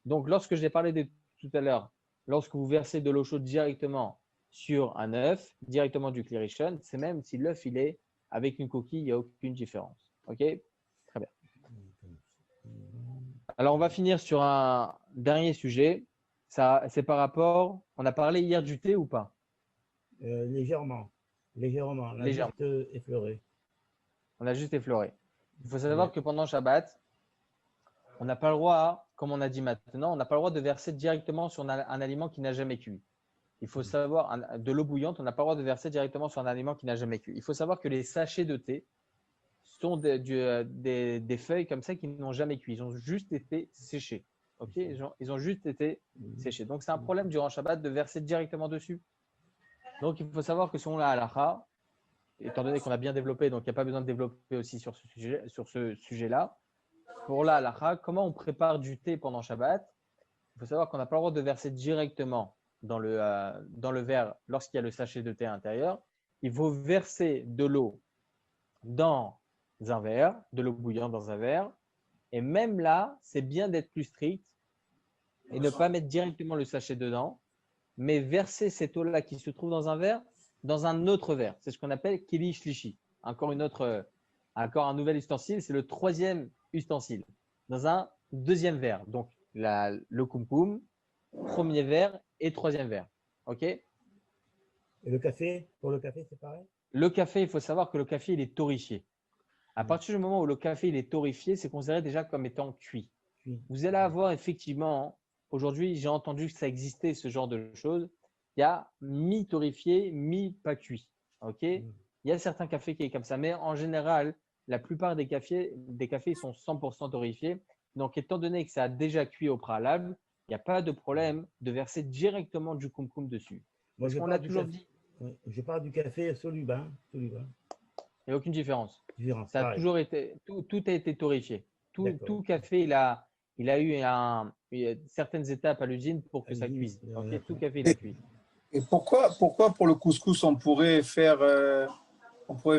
Donc, lorsque j'ai parlé de tout à l'heure, lorsque vous versez de l'eau chaude directement sur un œuf, directement du Klirishon, c'est même si l'œuf il est avec une coquille, il n'y a aucune différence. Ok? Très bien. Alors, on va finir sur un dernier sujet. C'est par rapport, on a parlé hier du thé ou pas? Légèrement. On a juste effleuré. On a juste effleuré. Il faut savoir que pendant Shabbat, on n'a pas le droit, comme on a dit maintenant, on n'a pas le droit de verser directement sur un aliment qui n'a jamais cuit. Il faut savoir, de l'eau bouillante, on n'a pas le droit de verser directement sur un aliment qui n'a jamais cuit. Il faut savoir que les sachets de thé sont des feuilles comme ça qui n'ont jamais cuit. Ils ont juste été séchés. Okay, ils ont juste été séchés. Donc, c'est un problème durant Shabbat de verser directement dessus. Donc, il faut savoir que selon la halakha, étant donné qu'on a bien développé, donc il n'y a pas besoin de développer aussi sur ce sujet-là. Pour la halakha, comment on prépare du thé pendant Shabbat? Il faut savoir qu'on n'a pas le droit de verser directement dans le verre lorsqu'il y a le sachet de thé à l'intérieur. Il faut verser de l'eau dans un verre, de l'eau bouillante dans un verre. Et même là, c'est bien d'être plus strict et ne pas mettre directement le sachet dedans, mais verser cette eau-là qui se trouve dans un verre, dans un autre verre. C'est ce qu'on appelle keli shlishi. Encore un nouvel ustensile, c'est le 3e ustensile. Dans un 2e verre. Donc, le kumkum, 1er verre et 3e verre. OK? Et le café? Pour le café, c'est pareil? Le café, il faut savoir que le café, il est torréfié. À partir du moment où le café il est torréfié, c'est considéré déjà comme étant cuit. Vous allez avoir effectivement, aujourd'hui, j'ai entendu que ça existait ce genre de choses. Il y a mi-torréfié, mi-pas cuit. Ok? Il y a certains cafés qui est comme ça, mais en général, la plupart des cafés sont 100% torréfiés. Donc, étant donné que ça a déjà cuit au préalable, il n'y a pas de problème de verser directement du kumkum dessus. Moi, on a toujours dit. Je parle du café soluble. Il n'y a aucune différence. Ça a pareil. toujours été, tout a été torréfié. Tout café, il a eu certaines étapes à l'usine pour que ça cuise. Okay, tout café, il a cuit. Et pourquoi pour le couscous, on pourrait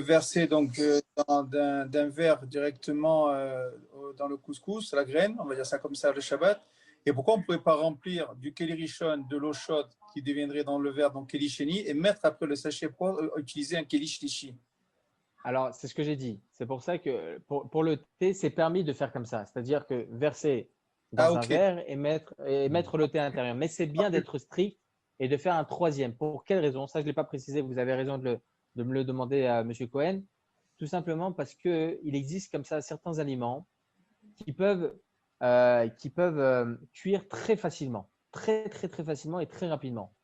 verser donc d'un verre directement dans le couscous, la graine, on va dire ça comme ça, le Shabbat. Et pourquoi on ne pourrait pas remplir du Keli Rishon, de l'eau chaude qui deviendrait dans le verre, donc Keli Sheni, et mettre après le sachet pour utiliser un Keli Shlishi? Alors, c'est ce que j'ai dit. C'est pour ça que pour le thé, c'est permis de faire comme ça. C'est-à-dire que verser dans un verre et mettre le thé à l'intérieur. Mais c'est bien d'être strict et de faire un 3e. Pour quelle raison? Ça, je ne l'ai pas précisé. Vous avez raison de me le demander à M. Cohen. Tout simplement parce qu'il existe comme ça certains aliments qui peuvent cuire très facilement. Très, très, très facilement et très rapidement.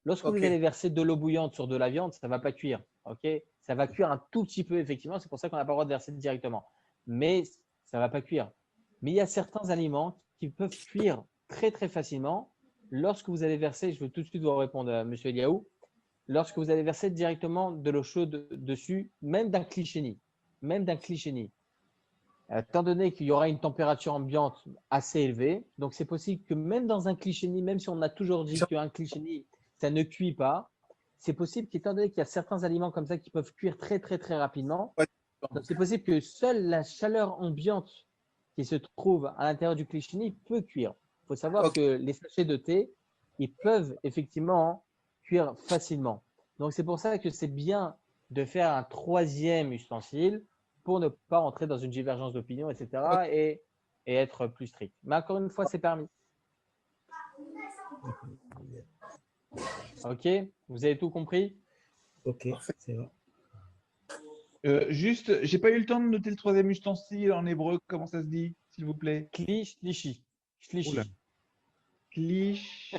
Lorsque vous allez verser de l'eau bouillante sur de la viande, ça ne va pas cuire. Okay, ça va cuire un tout petit peu, effectivement. C'est pour ça qu'on n'a pas le droit de verser directement. Mais ça ne va pas cuire. Mais il y a certains aliments qui peuvent cuire très, très facilement. Lorsque vous allez verser, je veux tout de suite vous répondre à M. Eliaou. lorsque vous allez verser directement de l'eau chaude dessus, même d'un kli sheni. Étant donné qu'il y aura une température ambiante assez élevée, donc c'est possible que même dans un kli sheni, même si on a toujours dit qu'un kli sheni, ça ne cuit pas, c'est possible qu'étant donné qu'il y a certains aliments comme ça qui peuvent cuire très rapidement, donc c'est possible que seule la chaleur ambiante qui se trouve à l'intérieur du kli sheni peut cuire. Il faut savoir que les sachets de thé, ils peuvent effectivement cuire facilement. Donc c'est pour ça que c'est bien de faire un troisième ustensile pour ne pas entrer dans une divergence d'opinion, etc. et être plus strict. Mais encore une fois, c'est permis. Ok, vous avez tout compris? Ok, c'est bon. Juste, j'ai pas eu le temps de noter le troisième ustensile en hébreu. Comment ça se dit, s'il vous plaît? Kli shlishi. Oula. Klish.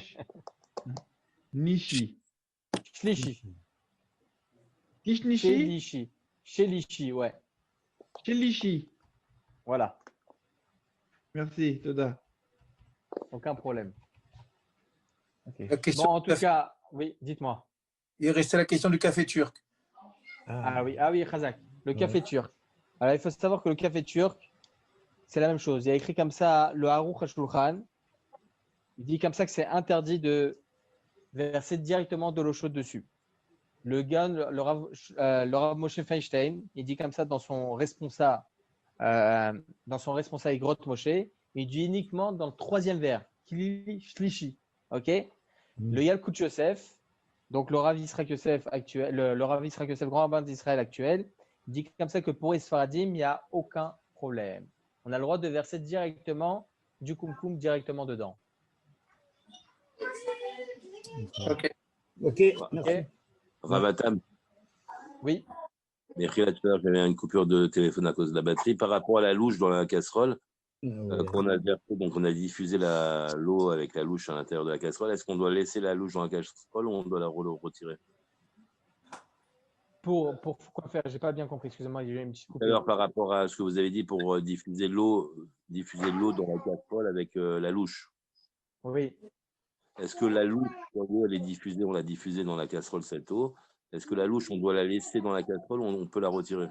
Nishi. Shlishi. Kishnishi. Shelishi, ouais. Shelishi. Voilà, Merci, Toda. aucun problème. La Bon, question en tout cas, oui, dites-moi. il restait la question du café turc. Ah oui, Khazak, le café turc. Alors, il faut savoir que le café turc, c'est la même chose. Il y a écrit comme ça, le Aruch HaShulchan. Il dit comme ça que c'est interdit de verser directement de l'eau chaude dessus. Le gars, le Rav Moshe Feinstein, il dit comme ça dans son responsa Igrot Moshe, il dit uniquement dans le troisième verre, Kli Shlishi. Ok? Le Yalkut Yosef, donc le Rav Yisraël Yosef actuel, le Rav Yisraël Yosef, grand rabbin d'Israël actuel, dit comme ça que pour les Sfaradim, il n'y a aucun problème. On a le droit de verser directement du kumkum directement dedans. Ok, merci. Ravatam, Oui. mais tout à l'heure, j'avais une coupure de téléphone à cause de la batterie. Par rapport à la louche dans la casserole, qu'on a versé, donc on a diffusé l'eau avec la louche à l'intérieur de la casserole. Est-ce qu'on doit laisser la louche dans la casserole ou on doit la retirer? Pour quoi faire? J'ai pas bien compris. Excusez-moi, il y a eu une petite coupure. Alors, par rapport à ce que vous avez dit pour diffuser l'eau dans la casserole avec la louche. Oui. Est-ce que la louche, quand l'eau elle est diffusée, on l'a diffusée dans la casserole cette eau. Est-ce que la louche, on doit la laisser dans la casserole ou on peut la retirer?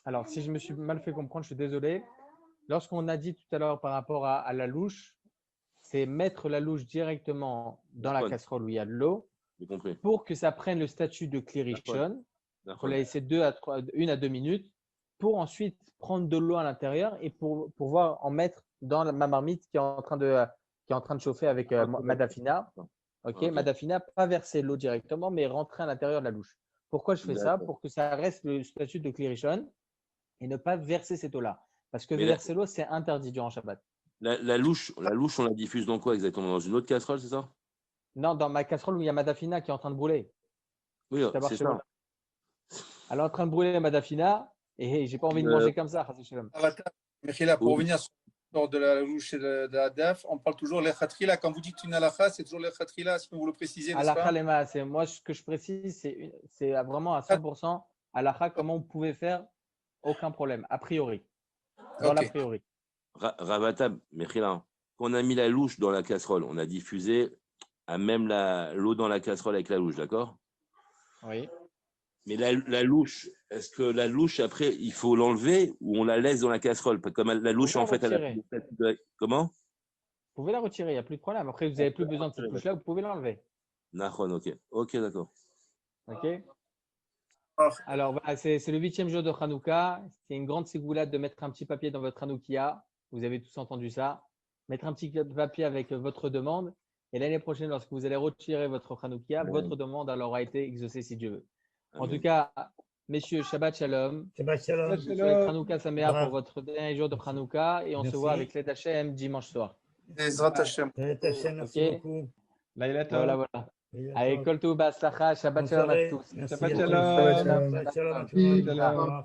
Alors, si je me suis mal fait comprendre, je suis désolé. Lorsqu'on a dit tout à l'heure par rapport à la louche, c'est mettre la louche directement dans la casserole où il y a de l'eau pour que ça prenne le statut de Klirishon. Il faut la laisser 1 à 2 minutes pour ensuite prendre de l'eau à l'intérieur et pour pouvoir en mettre dans ma marmite qui est en train de chauffer avec Madafina. Okay. Madafina, pas verser l'eau directement, mais rentrer à l'intérieur de la louche. Pourquoi je fais ça? Pour que ça reste le statut de Klirishon et ne pas verser cette eau-là. Parce que verser l'eau, c'est interdit durant Shabbat. La louche, on la diffuse dans quoi exactement? Dans une autre casserole, c'est ça? Non, dans ma casserole où il y a Madafina qui est en train de brûler. Oui, c'est ça. Elle est en train de brûler Madafina et j'ai pas envie de manger comme ça. Pour revenir sur l'histoire de la louche et de la daf, on parle toujours l'echatrila. Quand vous dites une halakha, c'est toujours l'echatrila. Est-ce que vous le précisez? Halakha lema, c'est moi ce que je précise, c'est vraiment à 100% halakha. Comment vous pouvez faire? Aucun problème, a priori. Dans l'a priori. Ravatab, Mechila, quand on a mis la louche dans la casserole, on a diffusé à même l'eau dans la casserole avec la louche, d'accord? Oui. Mais la louche, est-ce que la louche, après, il faut l'enlever ou on la laisse dans la casserole? Comme la louche, en fait, elle a… Comment? Vous pouvez la retirer, il n'y a plus de problème. Après, vous n'avez plus besoin de cette louche-là, vous pouvez l'enlever. Nahon, ok. Ok, d'accord. Ok. Alors, voilà, c'est le 8e jour de Hanouka. C'est une grande ségoulade de mettre un petit papier dans votre Hanoukia. Vous avez tous entendu ça. Mettre un petit papier avec votre demande. Et l'année prochaine, lorsque vous allez retirer votre Hanoukia, votre demande alors aura été exaucée si Dieu veut. En tout cas, messieurs, Shabbat Shalom. Shabbat Shalom. Hanouka Sameach pour votre dernier jour de Hanouka. Et on se voit avec l'Aide Hashem dimanche soir. Ezrat Hashem. Merci beaucoup. Voilà. Allez, Kol Tov B'Atzlacha, Shabbat Shalom à tous. Shabbat Shalom. Shabbat Shalom.